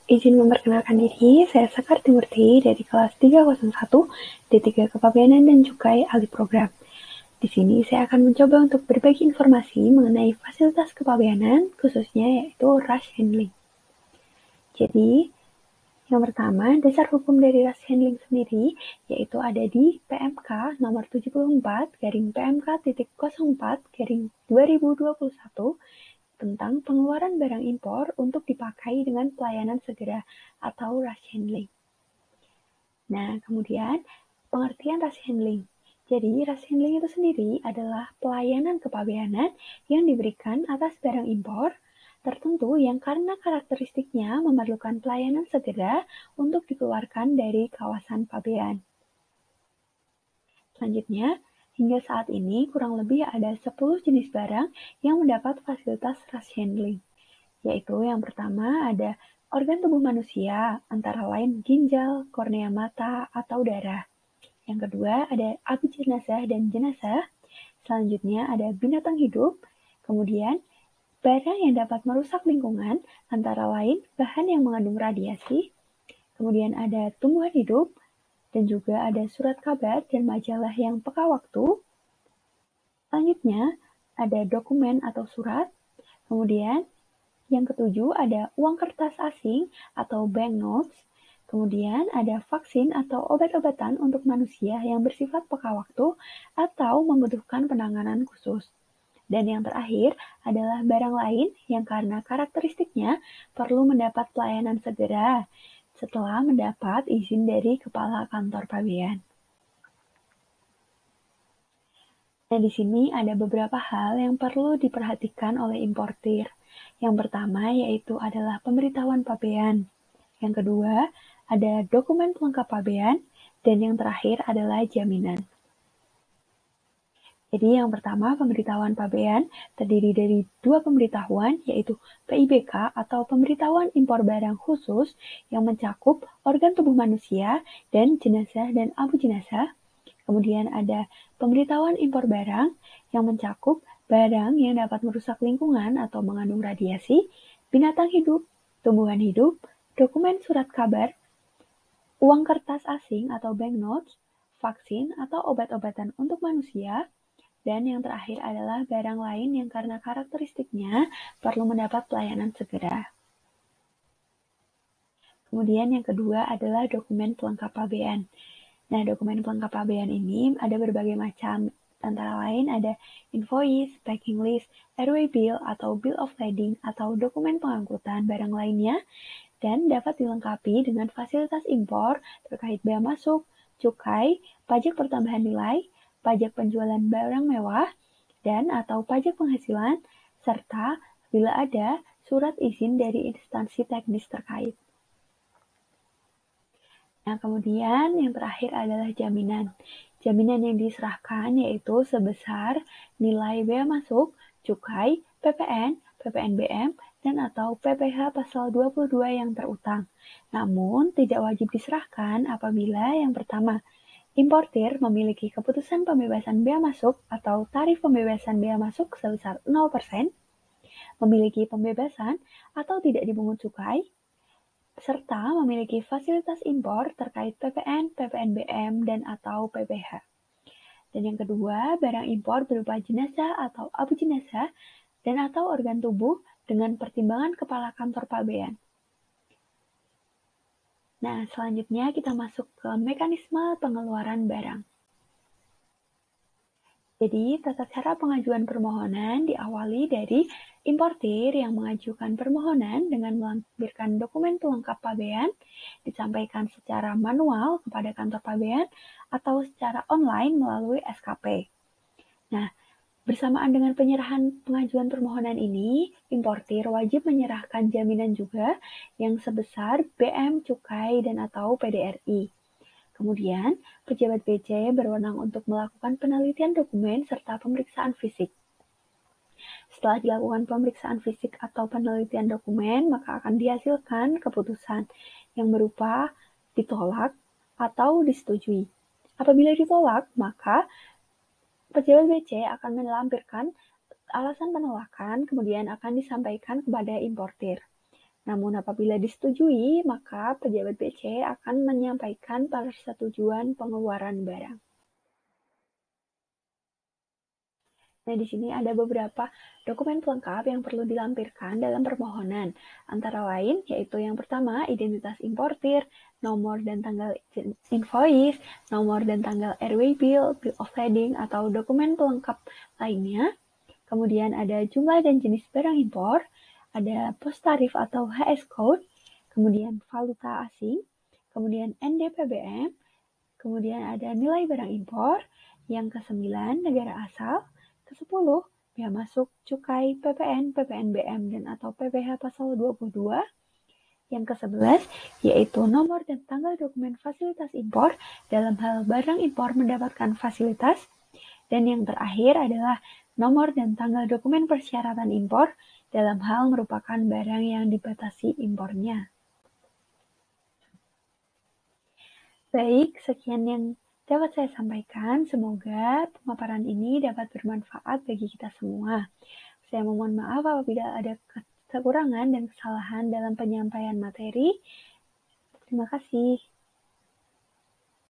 Izin memperkenalkan diri, saya Sekar Timurti dari kelas 301 D3 Kepabeanan dan Cukai Alih Program. Di sini saya akan mencoba untuk berbagi informasi mengenai fasilitas kepabeanan, khususnya yaitu rush handling. Jadi, yang pertama, dasar hukum dari rush handling sendiri yaitu ada di PMK nomor 74/PMK.04/2021 tentang pengeluaran barang impor untuk dipakai dengan pelayanan segera atau rush handling. Nah, kemudian pengertian rush handling. Jadi, rush handling itu sendiri adalah pelayanan kepabeanan yang diberikan atas barang impor tertentu yang karena karakteristiknya memerlukan pelayanan segera untuk dikeluarkan dari kawasan pabean. Selanjutnya, hingga saat ini kurang lebih ada 10 jenis barang yang mendapat fasilitas rush handling, yaitu yang pertama ada organ tubuh manusia, antara lain ginjal, kornea mata, atau darah. Yang kedua ada abu jenazah dan jenazah. Selanjutnya ada binatang hidup. Kemudian barang yang dapat merusak lingkungan, antara lain bahan yang mengandung radiasi. Kemudian ada tumbuhan hidup, dan juga ada surat kabar dan majalah yang peka waktu. Selanjutnya ada dokumen atau surat. Kemudian yang ketujuh ada uang kertas asing atau banknotes. Kemudian ada vaksin atau obat-obatan untuk manusia yang bersifat peka waktu atau membutuhkan penanganan khusus. Dan yang terakhir adalah barang lain yang karena karakteristiknya perlu mendapat pelayanan segera setelah mendapat izin dari Kepala Kantor Pabean. Nah, di sini ada beberapa hal yang perlu diperhatikan oleh importir. Yang pertama yaitu adalah pemberitahuan pabean. Yang kedua ada dokumen pelengkap pabean. Dan yang terakhir adalah jaminan. Jadi yang pertama pemberitahuan pabean terdiri dari dua pemberitahuan yaitu PIBK atau pemberitahuan impor barang khusus yang mencakup organ tubuh manusia dan jenazah dan abu jenazah. Kemudian ada pemberitahuan impor barang yang mencakup barang yang dapat merusak lingkungan atau mengandung radiasi, binatang hidup, tumbuhan hidup, dokumen surat kabar, uang kertas asing atau banknotes, vaksin atau obat-obatan untuk manusia, dan yang terakhir adalah barang lain yang karena karakteristiknya perlu mendapat pelayanan segera. Kemudian yang kedua adalah dokumen pelengkap pabean. Nah, dokumen pelengkap pabean ini ada berbagai macam. Antara lain ada invoice, packing list, airway bill atau bill of lading atau dokumen pengangkutan barang lainnya dan dapat dilengkapi dengan fasilitas impor terkait bea masuk, cukai, pajak pertambahan nilai, pajak penjualan barang mewah, dan atau pajak penghasilan, serta bila ada surat izin dari instansi teknis terkait. Nah, kemudian yang terakhir adalah jaminan. Jaminan yang diserahkan yaitu sebesar nilai bea masuk, cukai, PPN, PPNBM, dan atau PPh pasal 22 yang terutang. Namun, tidak wajib diserahkan apabila yang pertama, importir memiliki keputusan pembebasan bea masuk atau tarif pembebasan bea masuk sebesar 0%, memiliki pembebasan atau tidak dipungut cukai, serta memiliki fasilitas impor terkait PPN, PPNBM, dan atau PPh. Dan yang kedua, barang impor berupa jenazah atau abu jenazah dan atau organ tubuh dengan pertimbangan Kepala Kantor Pabean. Nah, selanjutnya kita masuk ke mekanisme pengeluaran barang. Jadi, tata cara pengajuan permohonan diawali dari importir yang mengajukan permohonan dengan melampirkan dokumen pelengkap pabean, disampaikan secara manual kepada kantor pabean atau secara online melalui SKP. Nah, bersamaan dengan penyerahan pengajuan permohonan ini, importir wajib menyerahkan jaminan juga yang sebesar BM, Cukai, dan atau PDRI. Kemudian, pejabat BC berwenang untuk melakukan penelitian dokumen serta pemeriksaan fisik. Setelah dilakukan pemeriksaan fisik atau penelitian dokumen, maka akan dihasilkan keputusan yang berupa ditolak atau disetujui. Apabila ditolak, maka pejabat BC akan melampirkan alasan penolakan, kemudian akan disampaikan kepada importir. Namun apabila disetujui, maka pejabat BC akan menyampaikan persetujuan pengeluaran barang. Nah, di sini ada beberapa dokumen pelengkap yang perlu dilampirkan dalam permohonan. Antara lain, yaitu yang pertama, identitas importir, nomor dan tanggal invoice, nomor dan tanggal airway bill, bill of lading, atau dokumen pelengkap lainnya. Kemudian ada jumlah dan jenis barang impor, ada pos tarif atau HS code, kemudian valuta asing, kemudian NDPBM, kemudian ada nilai barang impor, yang ke-9 negara asal, ke-10 bea masuk cukai PPN, PPNBM, dan atau PPh pasal 22, yang ke-11 yaitu nomor dan tanggal dokumen fasilitas impor dalam hal barang impor mendapatkan fasilitas, dan yang terakhir adalah nomor dan tanggal dokumen persyaratan impor dalam hal merupakan barang yang dibatasi impornya. Baik, sekian yang dapat saya sampaikan. Semoga pemaparan ini dapat bermanfaat bagi kita semua. Saya mohon maaf apabila ada kekurangan dan kesalahan dalam penyampaian materi. Terima kasih.